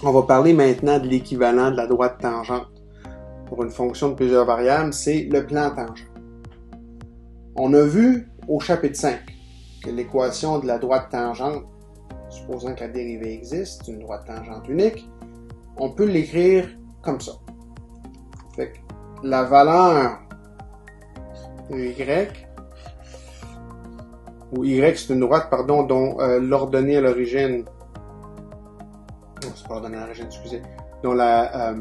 On va parler maintenant de l'équivalent de la droite tangente. Pour une fonction de plusieurs variables, c'est le plan tangent. On a vu au chapitre 5 que l'équation de la droite tangente, supposant que la dérivée existe, une droite tangente unique, on peut l'écrire comme ça. Fait que la valeur de y, ou y c'est une droite, pardon, dont l'ordonnée à l'origine, non, c'est pas l'ordonnée à l'origine, excusez, dont la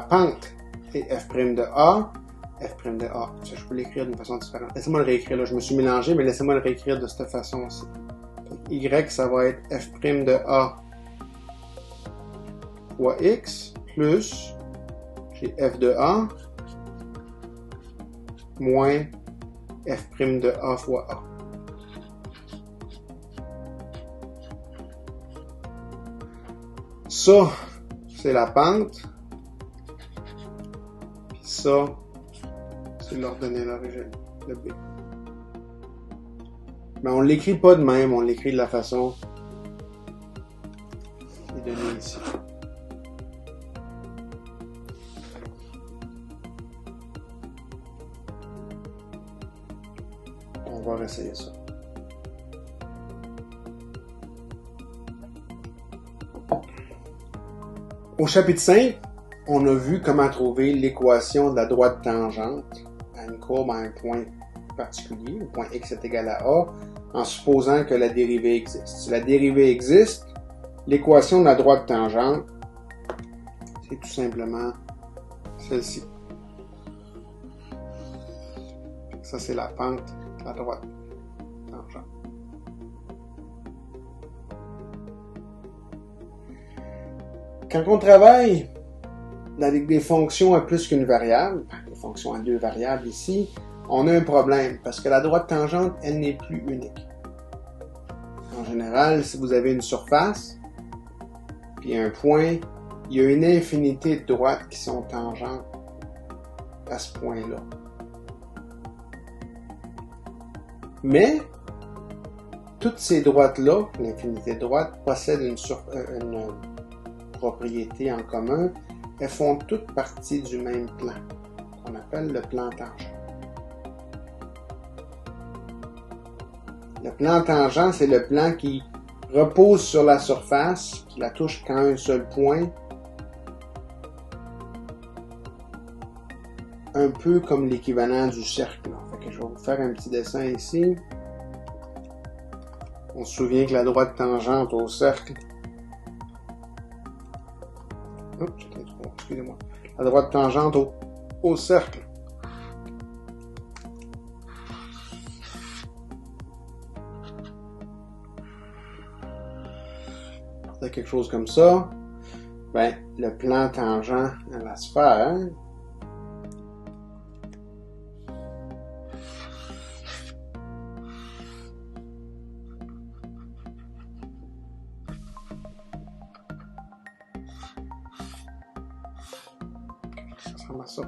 pente est f' de A, f' de A. Ça, je peux l'écrire d'une façon différente. Laissez-moi le réécrire, là. Je me suis mélangé, mais laissez-moi le réécrire de cette façon-ci. Y, ça va être f' de A fois x, plus, j'ai f de A, moins f' de A fois A. Ça, c'est la pente. Puis ça, c'est l'ordonnée à l'origine, le B. Mais on ne l'écrit pas de même, on l'écrit de la façon qui est donnée ici. On va réessayer ça. Au chapitre 5, on a vu comment trouver l'équation de la droite tangente à une courbe à un point particulier, le point x est égal à a, en supposant que la dérivée existe. Si la dérivée existe, l'équation de la droite tangente, c'est tout simplement celle-ci. Ça, c'est la pente de la droite tangente. Quand on travaille avec des fonctions à plus qu'une variable, des fonctions à deux variables ici, on a un problème parce que la droite tangente, elle n'est plus unique. En général, si vous avez une surface, puis un point, il y a une infinité de droites qui sont tangentes à ce point-là. Mais, toutes ces droites-là, l'infinité de droites, possèdent une propriété en commun. Elles font toutes partie du même plan, qu'on appelle le plan tangent. Le plan tangent, c'est le plan qui repose sur la surface, qui la touche qu'à un seul point, un peu comme l'équivalent du cercle. Fait que je vais vous faire un petit dessin ici. On se souvient que la droite tangente au cercle, excusez-moi, la droite tangente au cercle, c'est quelque chose comme ça. Ben, le plan tangent à la sphère, ça ressemble à ça.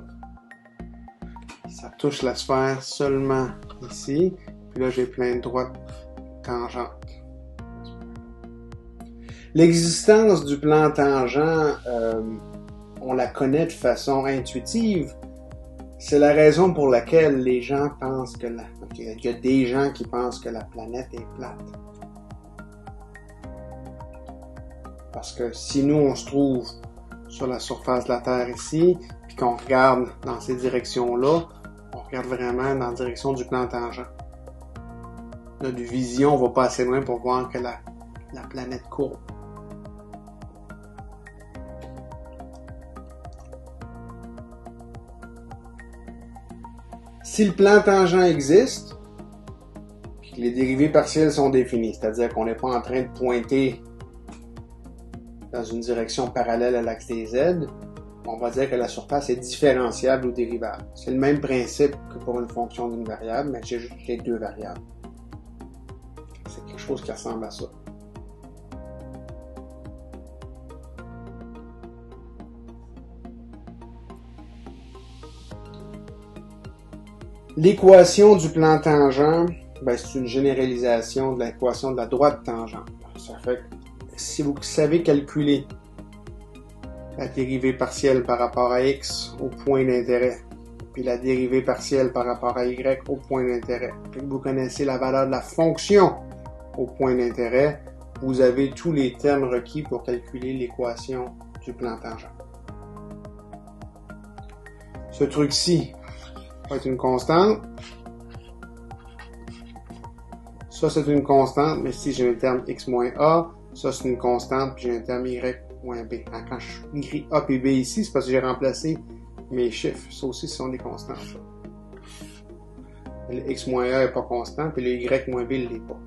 Ça touche la sphère seulement ici. Puis là, j'ai plein de droites tangentes. L'existence du plan tangent, on la connaît de façon intuitive. C'est la raison pour laquelle les gens pensent que il y a des gens qui pensent que la planète est plate. Parce que si nous, on se trouve sur la surface de la Terre ici, puis qu'on regarde dans ces directions-là, on regarde vraiment dans la direction du plan tangent. Notre vision va pas assez loin pour voir que la planète courbe. Si le plan tangent existe, puis que les dérivées partielles sont définies, c'est-à-dire qu'on n'est pas en train de pointer dans une direction parallèle à l'axe des Z, on va dire que la surface est différenciable ou dérivable. C'est le même principe que pour une fonction d'une variable, mais j'ai juste les deux variables. C'est quelque chose qui ressemble à ça. L'équation du plan tangent, ben, c'est une généralisation de l'équation de la droite tangente. Ça fait que si vous savez calculer la dérivée partielle par rapport à x au point d'intérêt, puis la dérivée partielle par rapport à y au point d'intérêt, puis que vous connaissez la valeur de la fonction au point d'intérêt, vous avez tous les termes requis pour calculer l'équation du plan tangent. Ce truc-ci va être une constante. Ça, c'est une constante, mais si j'ai un terme x moins a, ça, c'est une constante, puis j'ai un terme y moins b. Quand je écris a et b ici, c'est parce que j'ai remplacé mes chiffres. Ça aussi, ce sont des constantes. Ça. Le x moins a n'est pas constant, puis le y moins b ne l'est pas.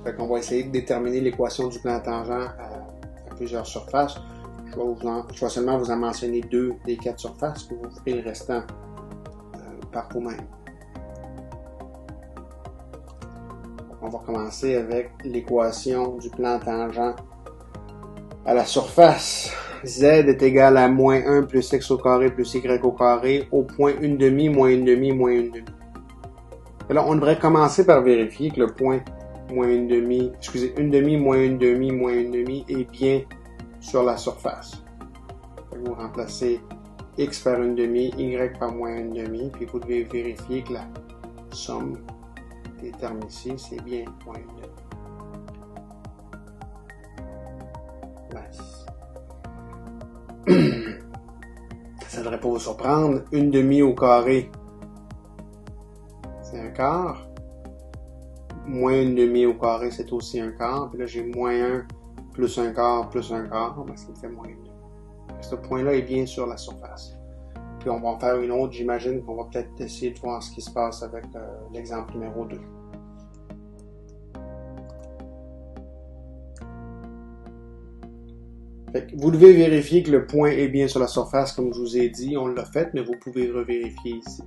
Fait qu'on va essayer de déterminer l'équation du plan tangent à plusieurs surfaces. Je vais seulement vous en mentionner 2 des 4 surfaces, pour vous ferez le restant par vous-même. On va commencer avec l'équation du plan tangent à la surface. Z est égal à moins 1 plus x au carré plus y au carré au point 1/2, moins 1/2, moins 1/2. Alors, on devrait commencer par vérifier que le point moins 1/2, excusez, 1/2, moins 1/2, moins 1/2 est bien sur la surface. Vous remplacez x par 1/2, y par moins 1/2, puis vous devez vérifier que la somme des termes ici, c'est bien moins 1/2. Nice. Ça ne devrait pas vous surprendre. 1/2 au carré, c'est un quart. Moins 1/2 au carré, c'est aussi un quart. Puis là, j'ai moins 1 plus un quart, ben, ça me fait moins 1/2. Ce point-là est bien sur la surface. Puis on va en faire une autre. J'imagine qu'on va peut-être essayer de voir ce qui se passe avec l'exemple numéro 2. Fait que vous devez vérifier que le point est bien sur la surface, comme je vous ai dit. On l'a fait, mais vous pouvez revérifier ici.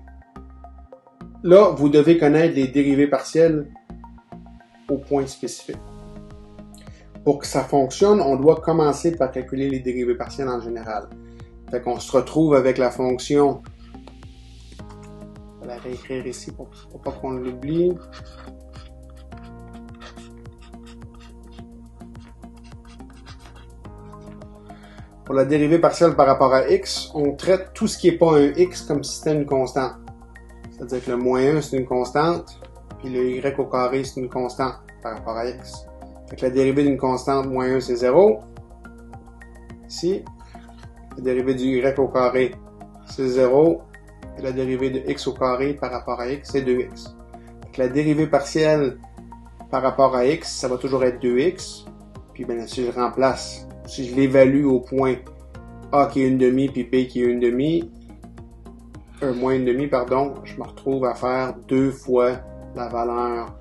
Là, vous devez connaître les dérivées partielles au point spécifique. Pour que ça fonctionne, on doit commencer par calculer les dérivées partielles en général. Fait qu'on se retrouve avec la fonction. On va la réécrire ici pour pas qu'on l'oublie. Pour la dérivée partielle par rapport à x, on traite tout ce qui n'est pas un x comme si c'était une constante. C'est-à-dire que le moins 1, c'est une constante, puis le y au carré, c'est une constante par rapport à x. Fait que la dérivée d'une constante, moins 1, c'est 0. Ici, la dérivée du y au carré, c'est 0. Et la dérivée de x au carré par rapport à x, c'est 2x. Fait que la dérivée partielle par rapport à x, ça va toujours être 2x. Puis ben, si je remplace, si je l'évalue au point a qui est 1/2 puis b qui est 1/2, moins 1/2, pardon, je me retrouve à faire 2 fois la valeur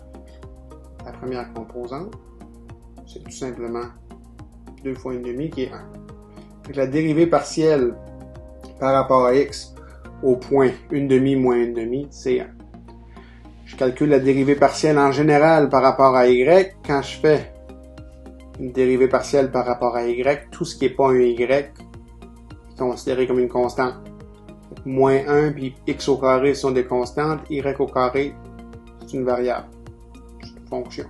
de la première composante. C'est tout simplement 2 fois 1/2 qui est 1. Donc la dérivée partielle par rapport à x au point 1/2 moins 1/2, c'est 1. Je calcule la dérivée partielle en général par rapport à y. Quand je fais une dérivée partielle par rapport à y, tout ce qui n'est pas un y est considéré comme une constante. Donc, moins 1 puis x au carré sont des constantes, y au carré c'est une variable, c'est une fonction.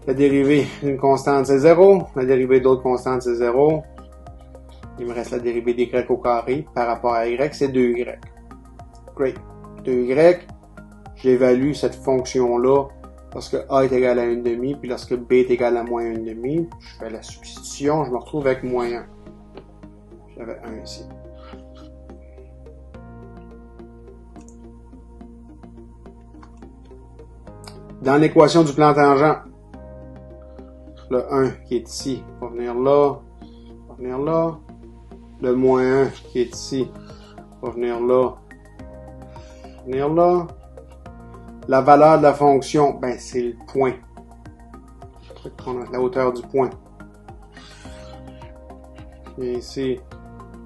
La dérivée d'une constante, c'est 0. La dérivée d'autres constantes, c'est 0. Il me reste la dérivée d'y au carré par rapport à y, c'est 2y. Great. 2y, j'évalue cette fonction-là lorsque a est égal à 1/2, puis lorsque b est égal à moins 1/2. Je fais la substitution, je me retrouve avec moins 1. J'avais 1 ici. Dans l'équation du plan tangent, le 1 qui est ici va venir là, va venir là. Le moins 1 qui est ici va venir là, va venir là. La valeur de la fonction, ben c'est le point. La hauteur du point. Viens ici,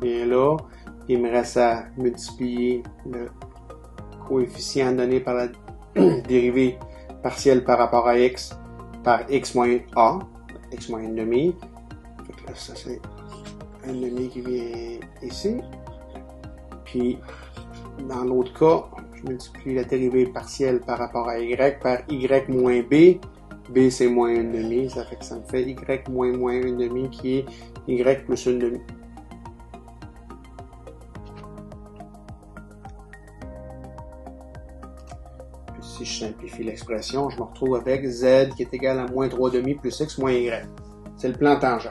viens là. Il me reste à multiplier le coefficient donné par la dérivée partielle par rapport à x par x moins a, x moins 1/2. Donc là, ça c'est 1/2 qui vient ici. Puis, dans l'autre cas, je je multiplie la dérivée partielle par rapport à y par y moins b. B, c'est moins 1/2, ça fait que ça me fait y moins 1/2 qui est y plus 1/2. Puis si je simplifie l'expression, je me retrouve avec z qui est égal à moins 3/2 plus x moins y. C'est le plan tangent.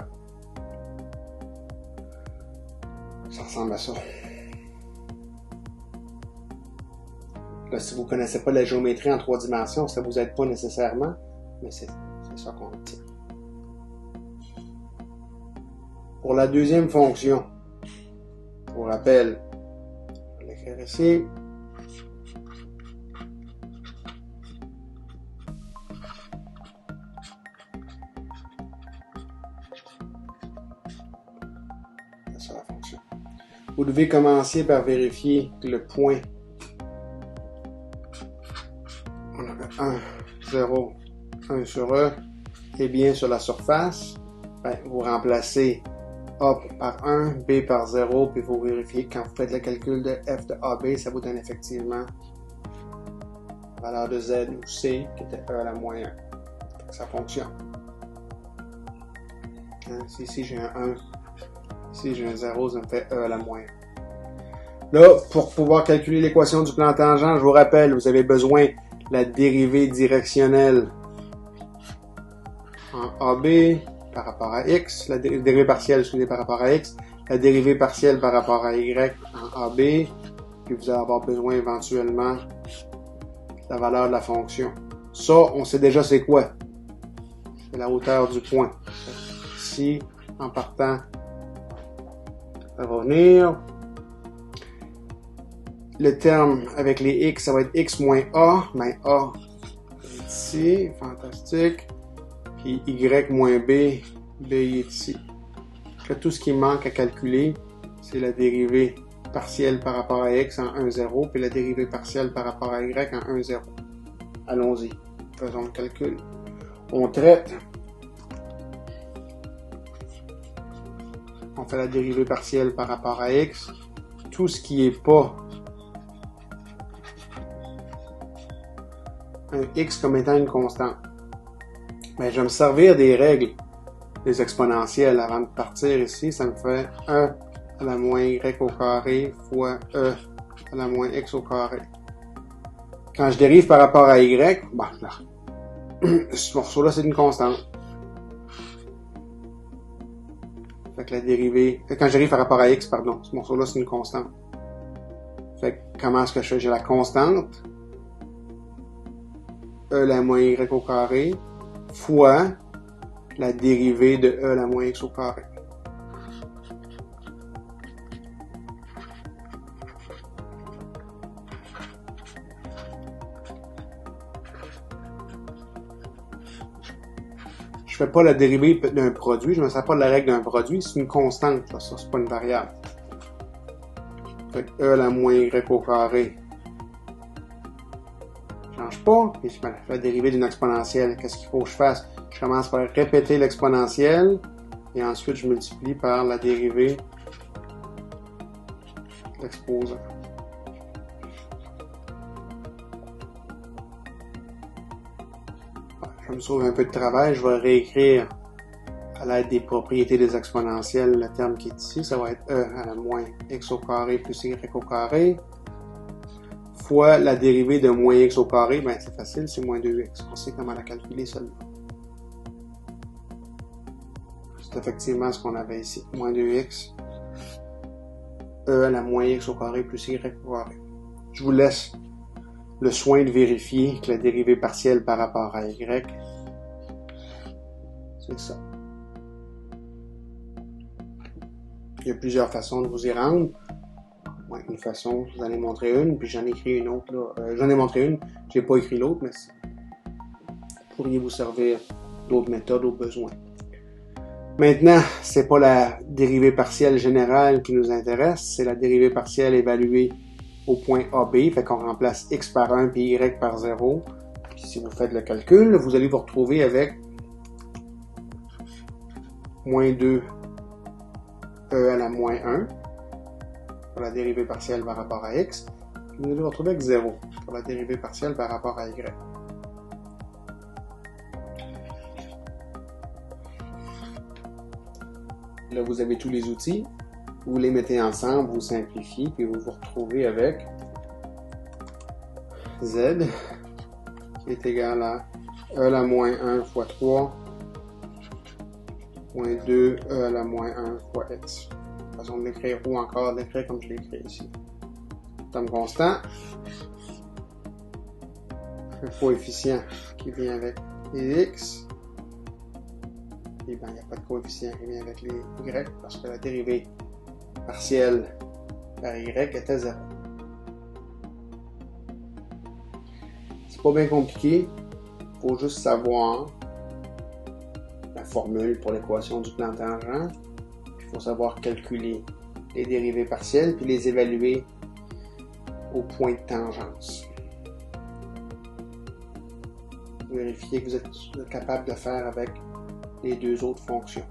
Ça ressemble à ça. Là, si vous ne connaissez pas la géométrie en 3 dimensions, ça ne vous aide pas nécessairement, mais c'est ça qu'on obtient. Pour la deuxième fonction, pour rappel, je vais l'écrire ici. C'est ça la fonction. Vous devez commencer par vérifier que le point 1, 0, 1 sur E est bien sur la surface. Ben, vous remplacez A par 1, B par 0, puis vous vérifiez que quand vous faites le calcul de f de AB, ça vous donne effectivement la valeur de Z ou C qui était E à la moins 1. Ça fonctionne. Hein, si ici j'ai un 1, ici j'ai un 0, ça me fait E à la moins 1. Là, pour pouvoir calculer l'équation du plan tangent, je vous rappelle, vous avez besoin de la dérivée directionnelle en AB par rapport à X, la dérivée partielle, excusez, par rapport à X, la dérivée partielle par rapport à Y en AB, puis vous allez avoir besoin éventuellement de la valeur de la fonction. Ça, on sait déjà c'est quoi. C'est la hauteur du point. Ici, en partant, ça va venir. Le terme avec les X, ça va être X moins A. Mais A est ici, fantastique. Puis Y moins B, B est ici. Donc, tout ce qui manque à calculer, c'est la dérivée partielle par rapport à X en 1, 0, puis la dérivée partielle par rapport à Y en 1, 0. Allons-y, faisons le calcul. On traite. On fait la dérivée partielle par rapport à X. Tout ce qui n'est pas un X comme étant une constante. Mais je vais me servir des règles des exponentielles avant de partir ici. Ça me fait 1 à la moins y au carré fois e à la moins x au carré. Quand je dérive par rapport à y, bon, là, ce morceau-là, c'est une constante. Fait que la dérivée... Quand je dérive par rapport à x, pardon, ce morceau-là, c'est une constante. Fait que comment est-ce que je fais? J'ai la constante e à la moins y au carré fois la dérivée de e à la moins x au carré. Je fais pas la dérivée d'un produit, je ne me sers pas de la règle d'un produit, c'est une constante, là, ça c'est pas une variable. Fait que e à la moins y au carré ne change pas, puis je fais la dérivée d'une exponentielle. Qu'est-ce qu'il faut que je fasse? Je commence par répéter l'exponentielle et ensuite je multiplie par la dérivée de l'exposant. Je me sauve un peu de travail, je vais réécrire à l'aide des propriétés des exponentielles le terme qui est ici. Ça va être e à la moins x au carré plus y au carré fois la dérivée de moins x au carré. Ben c'est facile, c'est moins 2x. On sait comment la calculer seulement. C'est effectivement ce qu'on avait ici. Moins 2x e à la moins x au carré plus y au carré. Je vous laisse le soin de vérifier que la dérivée partielle par rapport à y, c'est ça. Il y a plusieurs façons de vous y rendre. Ouais, une façon, je vous en ai montré une, puis j'en ai écrit une autre. J'en ai montré une, je n'ai pas écrit l'autre, mais vous pourriez vous servir d'autres méthodes au besoin. Maintenant, c'est pas la dérivée partielle générale qui nous intéresse, c'est la dérivée partielle évaluée au point AB, fait qu'on remplace x par 1 puis y par 0. Puis si vous faites le calcul, vous allez vous retrouver avec moins 2 e à la moins 1 pour la dérivée partielle par rapport à x. vous allez vous retrouver avec 0 pour la dérivée partielle par rapport à y. Là, vous avez tous les outils. Vous les mettez ensemble, vous simplifiez, puis vous vous retrouvez avec z qui est égal à e à la moins 1 fois 3 moins 2 e à la moins 1 fois x. Façon de l'écrire ou encore d'écrire comme je l'ai écrit ici. Terme constant. Le coefficient qui vient avec les x. Et bien, il n'y a pas de coefficient qui vient avec les y parce que la dérivée partielle par y était 0. C'est pas bien compliqué. Il faut juste savoir la formule pour l'équation du plan tangent. Il faut savoir calculer les dérivées partielles puis les évaluer au point de tangence. Vérifiez que vous êtes capable de faire avec les deux autres fonctions.